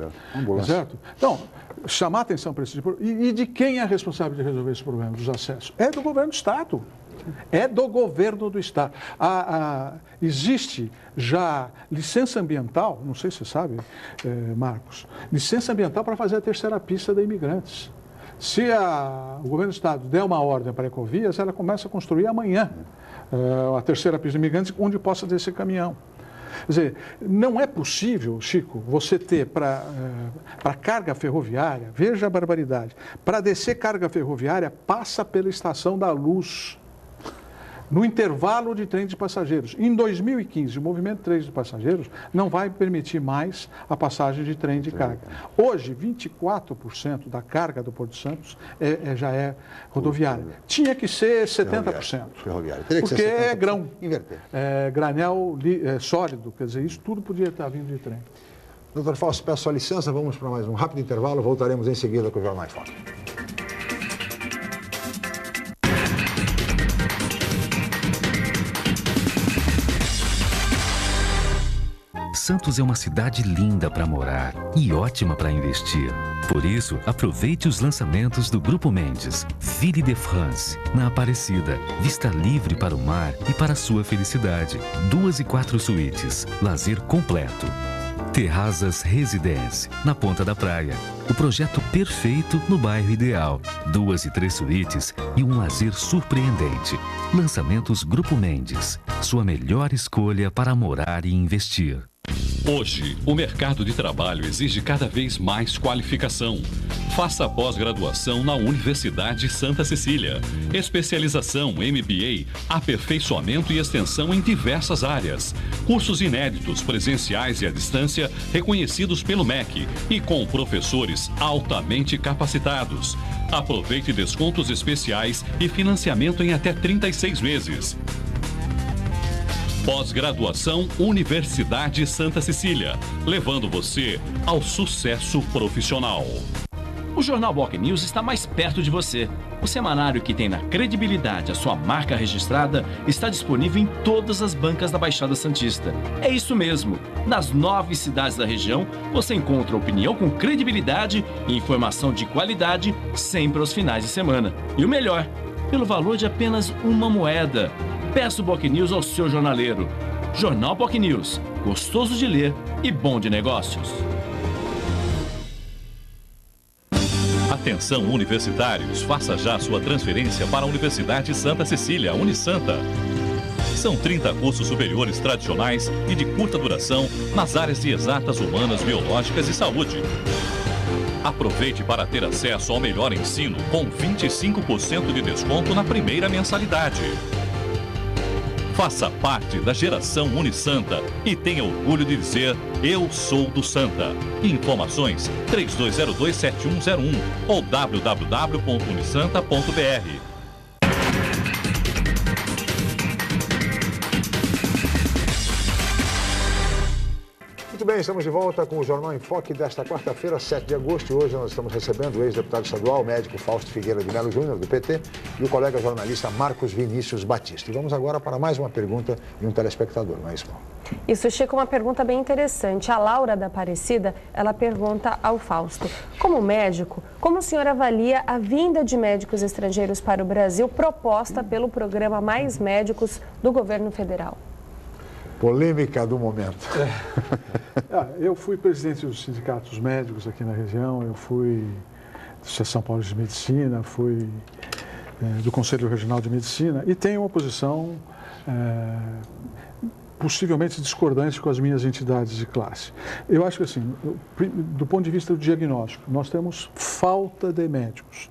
Certo? Então, chamar atenção para esse tipo... E de quem é a responsabilidade de resolver esse problema dos acessos? É do governo do Estado. É do governo do Estado. Existe já licença ambiental, não sei se você sabe, Marcos, licença ambiental para fazer a terceira pista de imigrantes. Se o governo do Estado der uma ordem para a Ecovias, ela começa a construir amanhã a terceira pista de imigrantes, onde possa descer caminhão. Quer dizer, não é possível, Chico, você ter para carga ferroviária, veja a barbaridade, para descer carga ferroviária, passa pela Estação da Luz, no intervalo de trem de passageiros. Em 2015, o movimento de trem de passageiros não vai permitir mais a passagem de trem de carga. Hoje, 24% da carga do Porto de Santos já é rodoviária. Tinha que ser 70%. Ferroviária. Porque é grão. Inverter. É granel sólido, quer dizer, isso tudo podia estar vindo de trem. Doutor Fausto, peço sua licença, vamos para mais um rápido intervalo, voltaremos em seguida com o Jornal em Foque. Santos é uma cidade linda para morar e ótima para investir. Por isso, aproveite os lançamentos do Grupo Mendes, Ville de France, na Aparecida. Vista livre para o mar e para a sua felicidade. 2 e 4 suítes, lazer completo. Terrazas Residence, na Ponta da Praia. O projeto perfeito no bairro ideal. 2 e 3 suítes e um lazer surpreendente. Lançamentos Grupo Mendes. Sua melhor escolha para morar e investir. Hoje, o mercado de trabalho exige cada vez mais qualificação. Faça pós-graduação na Universidade Santa Cecília. Especialização, MBA, aperfeiçoamento e extensão em diversas áreas. Cursos inéditos, presenciais e à distância, reconhecidos pelo MEC e com professores altamente capacitados. Aproveite descontos especiais e financiamento em até 36 meses. Pós-graduação Universidade Santa Cecília, levando você ao sucesso profissional. O Jornal BOC News está mais perto de você. O semanário que tem na credibilidade a sua marca registrada está disponível em todas as bancas da Baixada Santista. É isso mesmo. Nas 9 cidades da região, você encontra opinião com credibilidade e informação de qualidade sempre aos finais de semana. E o melhor, pelo valor de apenas uma moeda. Peça o BOC News ao seu jornaleiro. Jornal BOC News, gostoso de ler e bom de negócios. Atenção universitários, faça já sua transferência para a Universidade Santa Cecília, Unisanta. São 30 cursos superiores tradicionais e de curta duração nas áreas de exatas, humanas, biológicas e saúde. Aproveite para ter acesso ao melhor ensino com 25% de desconto na primeira mensalidade. Faça parte da geração Unisanta e tenha orgulho de dizer: eu sou do Santa. Informações 3202-7101 ou www.unisanta.br. Muito bem, estamos de volta com o Jornal em Foque desta quarta-feira, 7 de agosto. E hoje nós estamos recebendo o ex-deputado estadual, médico Fausto Figueira de Melo Júnior, do PT, e o colega jornalista Marcos Vinícius Batista. E vamos agora para mais uma pergunta de um telespectador, não é isso, Paulo? Isso, Chico, uma pergunta bem interessante. A Laura da Aparecida, ela pergunta ao Fausto: como médico, como o senhor avalia a vinda de médicos estrangeiros para o Brasil proposta pelo programa Mais Médicos do governo federal? Polêmica do momento. Eu fui presidente dos sindicatos médicos aqui na região, eu fui da Associação Paulista de Medicina, fui do Conselho Regional de Medicina e tenho uma posição possivelmente discordante com as minhas entidades de classe. Eu acho que, assim, do ponto de vista do diagnóstico, nós temos falta de médicos.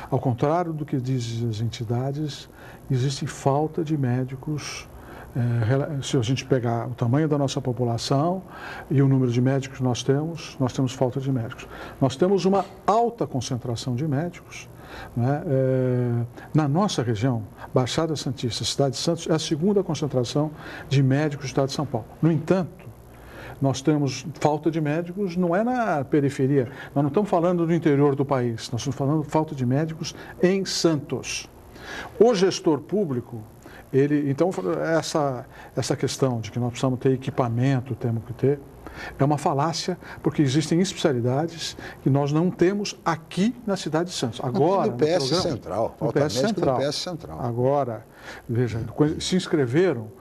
Ao contrário do que dizem as entidades, existe falta de médicos. Se a gente pegar o tamanho da nossa população e o número de médicos que nós temos falta de médicos. Nós temos uma alta concentração de médicos, né? Na nossa região, Baixada Santista, Cidade de Santos, é a segunda concentração de médicos do estado de São Paulo. No entanto, nós temos falta de médicos, não é na periferia, nós não estamos falando do interior do país, nós estamos falando de falta de médicos em Santos. O gestor público, então, essa questão de que nós precisamos ter equipamento, temos que ter, é uma falácia, porque existem especialidades que nós não temos aqui na cidade de Santos. Agora, no PS Central. No PS Central. Agora, veja, se inscreveram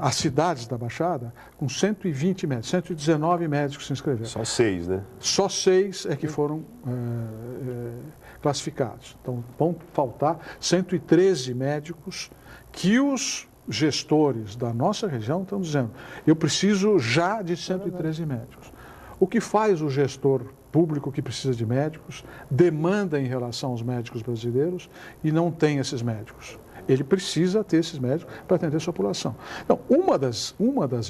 as cidades da Baixada com 120 médicos, 119 médicos se inscreveram. Só 6, né? Só 6 é que foram classificados. Então, vão faltar 113 médicos que os gestores da nossa região estão dizendo: eu preciso já de 113 médicos. O que faz o gestor público que precisa de médicos, demanda em relação aos médicos brasileiros e não tem esses médicos? Ele precisa ter esses médicos para atender a sua população. Então, uma das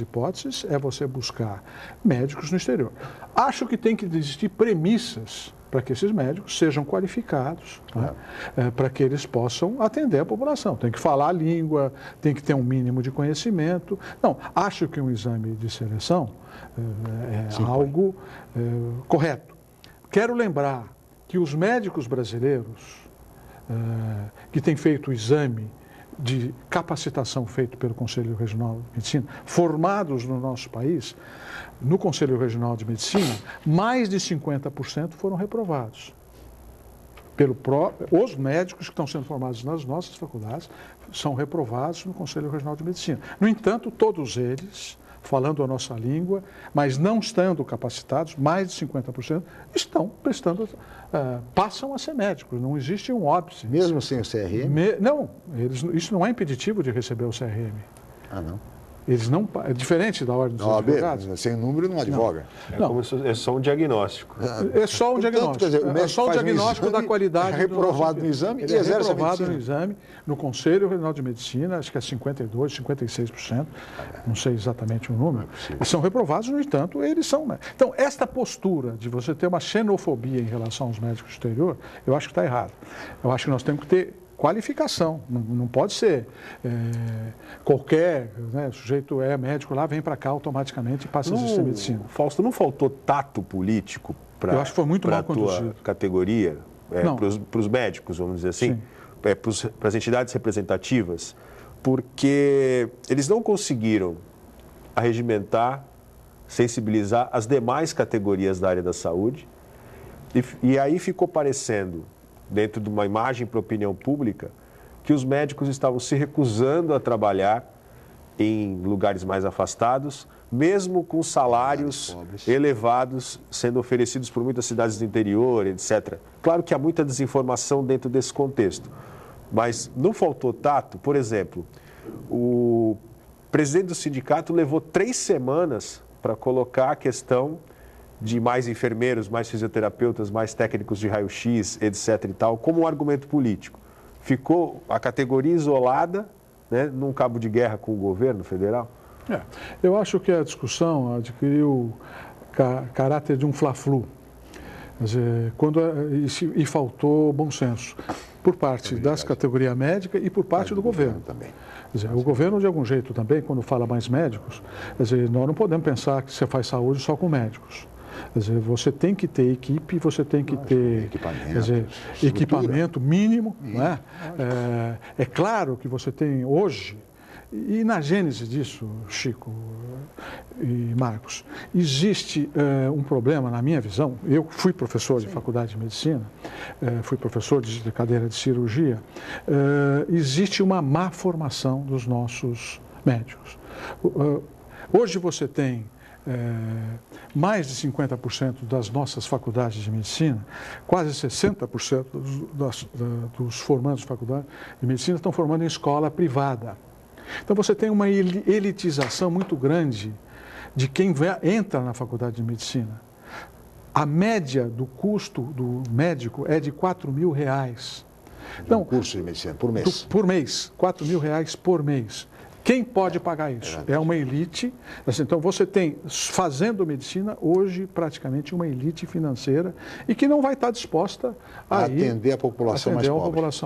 hipóteses é você buscar médicos no exterior. Acho que tem que existir premissas para que esses médicos sejam qualificados, né? Para que eles possam atender a população. Tem que falar a língua, tem que ter um mínimo de conhecimento. Não, acho que um exame de seleção é algo correto. Quero lembrar que os médicos brasileiros que têm feito o exame de capacitação feito pelo Conselho Regional de Medicina, formados no nosso país, no Conselho Regional de Medicina, mais de 50% foram reprovados. Os médicos que estão sendo formados nas nossas faculdades são reprovados no Conselho Regional de Medicina. No entanto, todos eles falando a nossa língua, mas não estando capacitados, mais de 50%, estão prestando, passam a ser médicos. Não existe um óbice. Mesmo sem o CRM? Não, isso não é impeditivo de receber o CRM. Ah, não? Eles não, é diferente da ordem dos advogados. Sem número não advoga. É só um diagnóstico. É só um diagnóstico. Quer dizer, é só um diagnóstico da qualidade. É reprovado no exame e exerce reprovado no exame. No Conselho Regional de Medicina, acho que é 52%, 56%, não sei exatamente o número. E são reprovados, no entanto, eles são. Então, esta postura de você ter uma xenofobia em relação aos médicos do exterior, eu acho que está errado. Eu acho que nós temos que ter qualificação, não pode ser qualquer sujeito é médico lá, vem para cá automaticamente e passa a exercer medicina. Fausto, não faltou tato político para a tua categoria, para os médicos, vamos dizer assim, para as entidades representativas, porque eles não conseguiram arregimentar, sensibilizar as demais categorias da área da saúde, e aí ficou parecendo, dentro de uma imagem para a opinião pública, que os médicos estavam se recusando a trabalhar em lugares mais afastados, mesmo com salários elevados sendo oferecidos por muitas cidades do interior, etc. Claro que há muita desinformação dentro desse contexto, mas não faltou tato. Por exemplo, o presidente do sindicato levou 3 semanas para colocar a questão de mais enfermeiros, mais fisioterapeutas, mais técnicos de raio-x, etc. e tal, como um argumento político. Ficou a categoria isolada, num cabo de guerra com o governo federal? Eu acho que a discussão adquiriu caráter de um fla-flu. Quer dizer, e faltou bom senso por parte das categorias médicas e por parte do governo também. Quer dizer, o governo, de algum jeito também, quando fala mais médicos, quer dizer, nós não podemos pensar que você faz saúde só com médicos. Quer dizer, você tem que ter equipe, você tem que ter equipamento mínimo. Né? É claro que você tem hoje, e na gênese disso, Chico e Marcos, existe um problema, na minha visão. Eu fui professor de faculdade de medicina, fui professor de cadeira de cirurgia. Existe uma má formação dos nossos médicos. Hoje você tem mais de 50% das nossas faculdades de medicina, quase 60% dos formandos de faculdade de medicina estão formando em escola privada. Então você tem uma elitização muito grande de quem entra na faculdade de medicina. A média do custo do médico é de R$4.000. Então, curso de medicina por mês? Por mês, R$4.000 por mês. Quem pode pagar isso? É uma elite. Então, você tem, fazendo medicina, hoje, praticamente uma elite financeira e que não vai estar disposta a atender a população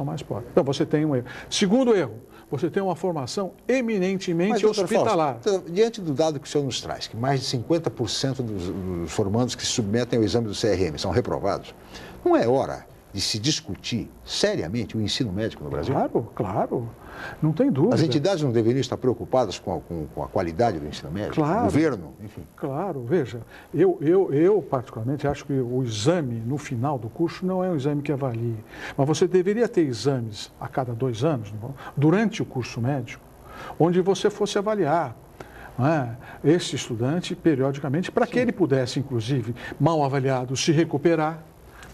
mais pobre. Então, você tem um erro. Segundo erro, você tem uma formação eminentemente hospitalar. Fausto, diante do dado que o senhor nos traz, que mais de 50% dos formandos que se submetem ao exame do CRM são reprovados, não é hora de se discutir seriamente o ensino médico no Brasil? Claro. Não tem dúvida. As entidades não deveriam estar preocupadas com a qualidade do ensino médico? Claro. O governo, enfim. Claro, veja, eu particularmente acho que o exame no final do curso não é um exame que avalie, mas você deveria ter exames a cada 2 anos, durante o curso médico, onde você fosse avaliar esse estudante periodicamente, para que ele pudesse, inclusive, mal avaliado, se recuperar.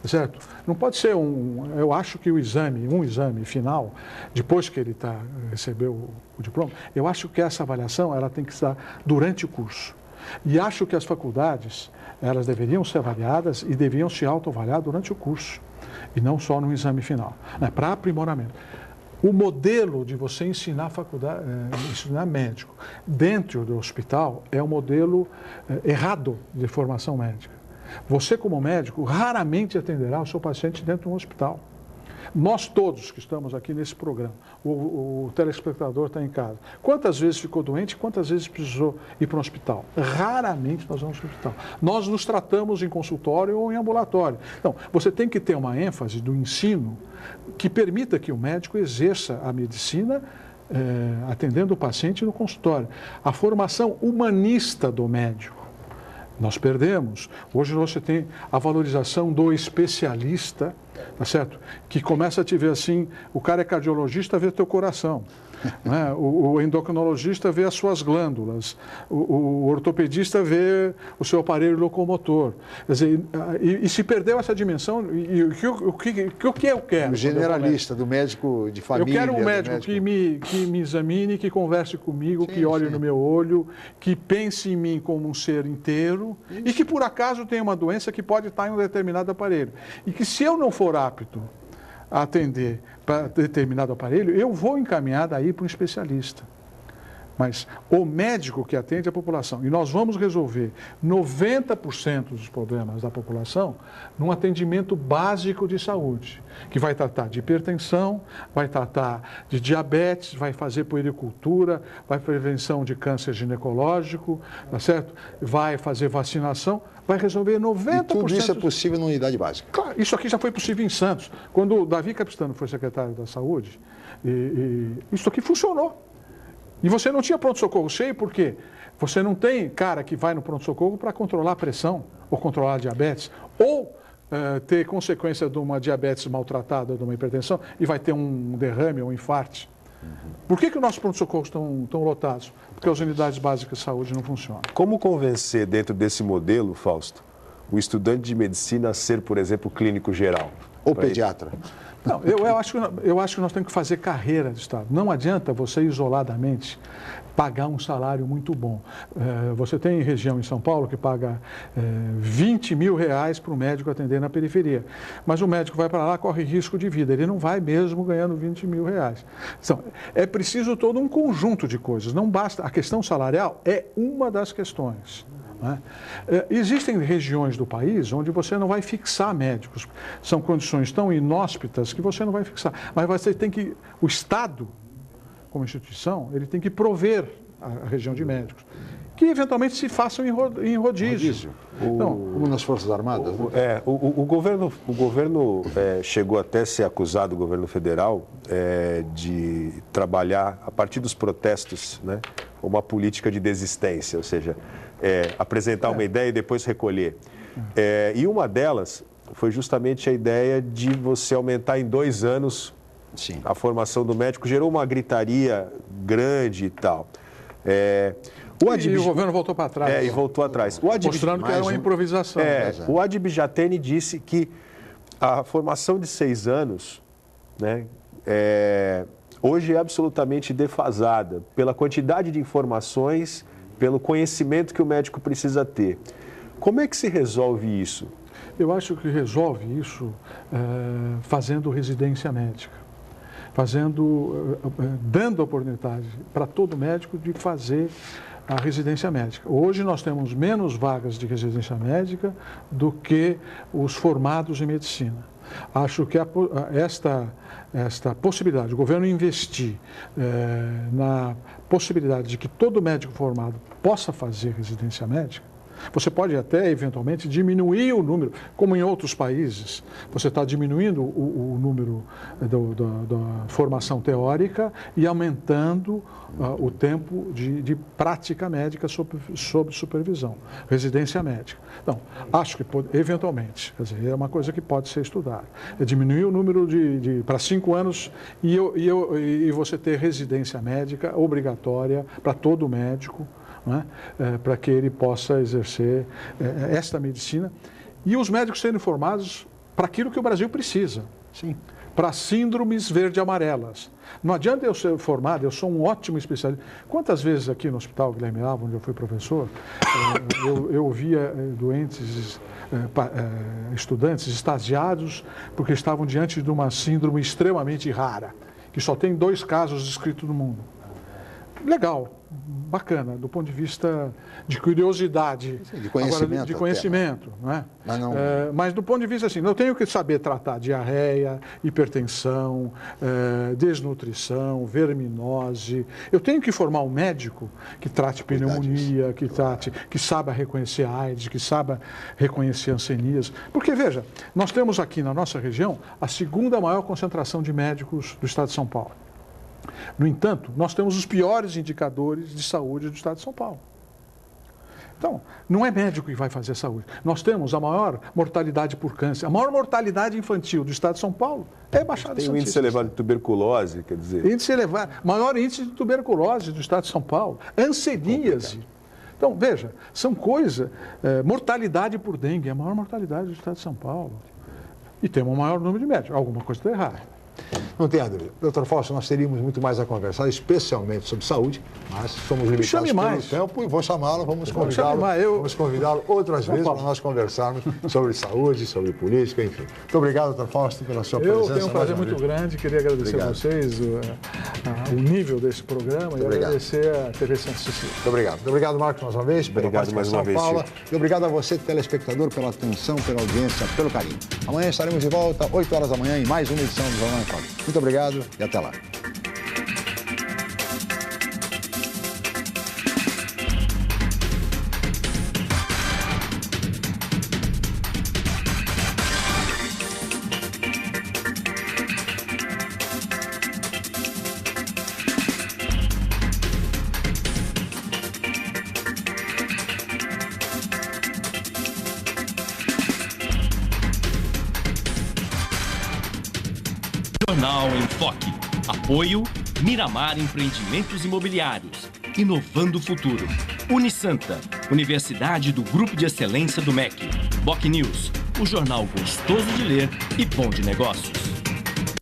Certo? Não pode ser eu acho que um exame final, depois que ele recebeu o diploma, eu acho que essa avaliação ela tem que estar durante o curso. E acho que as faculdades, elas deveriam ser avaliadas e deveriam se autoavaliar durante o curso, e não só no exame final, para aprimoramento. O modelo de você ensinar médico dentro do hospital é um modelo errado de formação médica. Você, como médico, raramente atenderá o seu paciente dentro de um hospital. Nós todos que estamos aqui nesse programa, o telespectador está em casa. Quantas vezes ficou doente, quantas vezes precisou ir para um hospital? Raramente nós vamos para o hospital. Nós nos tratamos em consultório ou em ambulatório. Então, você tem que ter uma ênfase do ensino que permita que o médico exerça a medicina atendendo o paciente no consultório. A formação humanista do médico. Nós perdemos. Hoje você tem a valorização do especialista tá certo? Que começa a te ver assim, o cara é cardiologista, vê teu coração. Né? O endocrinologista vê as suas glândulas, o ortopedista vê o seu aparelho locomotor. Quer dizer, e se perdeu essa dimensão, o que eu quero? O generalista, do médico de família. Eu quero um médico que me examine, que converse comigo, que olhe no meu olho, que pense em mim como um ser inteiro e que, por acaso, tenha uma doença que pode estar em um determinado aparelho. E que, se eu não for apto a atender para determinado aparelho, eu vou encaminhar daí para um especialista. Mas o médico que atende a população, e nós vamos resolver 90% dos problemas da população num atendimento básico de saúde, que vai tratar de hipertensão, vai tratar de diabetes, vai fazer puericultura, vai prevenção de câncer ginecológico, tá certo? Vai fazer vacinação, vai resolver 90%. E tudo isso é possível numa unidade básica? Claro, isso aqui já foi possível em Santos. Quando o Davi Capistrano foi secretário da Saúde, isso aqui funcionou. E você não tinha pronto-socorro cheio, por quê? Você não tem cara que vai no pronto-socorro para controlar a pressão, ou controlar a diabetes, ou ter consequência de uma diabetes maltratada, ou de uma hipertensão, e vai ter um derrame ou um infarte. Por que os nossos pronto-socorros estão lotados? Porque as unidades básicas de saúde não funcionam. Como convencer, dentro desse modelo, Fausto, o estudante de medicina a ser, por exemplo, clínico geral? Ou pediatra? Não, eu acho que nós temos que fazer carreira de Estado. Não adianta você isoladamente pagar um salário muito bom. Você tem região em São Paulo que paga 20 mil reais para o médico atender na periferia. Mas o médico vai para lá, corre risco de vida. Ele não vai mesmo ganhando 20 mil reais. Então, é preciso todo um conjunto de coisas. Não basta. A questão salarial é uma das questões. Né? Existem regiões do país onde você não vai fixar médicos. São condições tão inóspitas que você não vai fixar. Mas você tem que, o Estado, como instituição, ele tem que prover a região de médicos, que eventualmente se façam em rodízio. Como nas Forças Armadas? Né? O governo chegou até a ser acusado, o governo federal, de trabalhar, a partir dos protestos, né, uma política de desistência, ou seja, apresentar uma ideia e depois recolher. E uma delas foi justamente a ideia de você aumentar em 2 anos a formação do médico. Gerou uma gritaria grande e tal. E o governo voltou para trás. E voltou atrás. Mostrando que era uma improvisação. O Adib Jatene disse que a formação de 6 anos, né, hoje é absolutamente defasada pela quantidade de informações, pelo conhecimento que o médico precisa ter. Como é que se resolve isso? Eu acho que resolve isso fazendo residência médica, dando oportunidade para todo médico de fazer a residência médica. Hoje nós temos menos vagas de residência médica do que os formados em medicina. Acho que esta possibilidade, o governo investir na possibilidade de que todo médico formado possa fazer residência médica, você pode até, eventualmente, diminuir o número, como em outros países, você está diminuindo o número da formação teórica e aumentando o tempo de prática médica sob supervisão, residência médica. Então, acho que, eventualmente, quer dizer, é uma coisa que pode ser estudada. É diminuir o número para 5 anos e você ter residência médica obrigatória para todo médico, né? Para que ele possa exercer esta medicina e os médicos serem formados para aquilo que o Brasil precisa. Sim. Para síndromes verde-amarelas. Não adianta eu ser formado, eu sou um ótimo especialista. Quantas vezes aqui no Hospital Guilherme Alva, onde eu fui professor, eu via doentes, estudantes, estagiados, porque estavam diante de uma síndrome extremamente rara, que só tem 2 casos descritos no mundo. Legal, bacana, do ponto de vista de curiosidade, de conhecimento, agora, de conhecimento, não é? Mas do ponto de vista assim, eu tenho que saber tratar diarreia, hipertensão, desnutrição, verminose. Eu tenho que formar um médico que trate pneumonia, que saiba reconhecer AIDS, que saiba reconhecer hanseníase. Porque, veja, nós temos aqui na nossa região a 2ª maior concentração de médicos do estado de São Paulo. No entanto, nós temos os piores indicadores de saúde do estado de São Paulo. Então, não é médico que vai fazer saúde. Nós temos a maior mortalidade por câncer, a maior mortalidade infantil do estado de São Paulo é Baixada Santista. Tem um índice elevado de tuberculose, quer dizer... Índice elevado, maior índice de tuberculose do estado de São Paulo, hanseníase. Então, veja, são coisas, mortalidade por dengue, é a maior mortalidade do estado de São Paulo. E temos o maior número de médicos, alguma coisa está errada. Não tenha dúvida. Doutor Fausto, nós teríamos muito mais a conversar, especialmente sobre saúde, mas somos limitados pelo tempo e vou chamá-lo, vamos convidá-lo outras vezes para nós conversarmos sobre saúde, sobre política, enfim. Muito obrigado, doutor Fausto, pela sua presença. Eu tenho um prazer muito grande, queria agradecer a vocês o nível desse programa e agradecer a TV Santa Cecília. Muito obrigado. Muito obrigado, Marcos, mais uma vez. Obrigado mais uma vez, Paula. E obrigado a você, telespectador, pela atenção, pela audiência, pelo carinho. Amanhã estaremos de volta, 8 horas da manhã, em mais uma edição do Jornal em Foque. Muito obrigado e até lá. Jornal em Foque. Apoio Miramar Empreendimentos Imobiliários. Inovando o futuro. Unisanta, Universidade do Grupo de Excelência do MEC. BocNews, o jornal gostoso de ler e bom de negócios.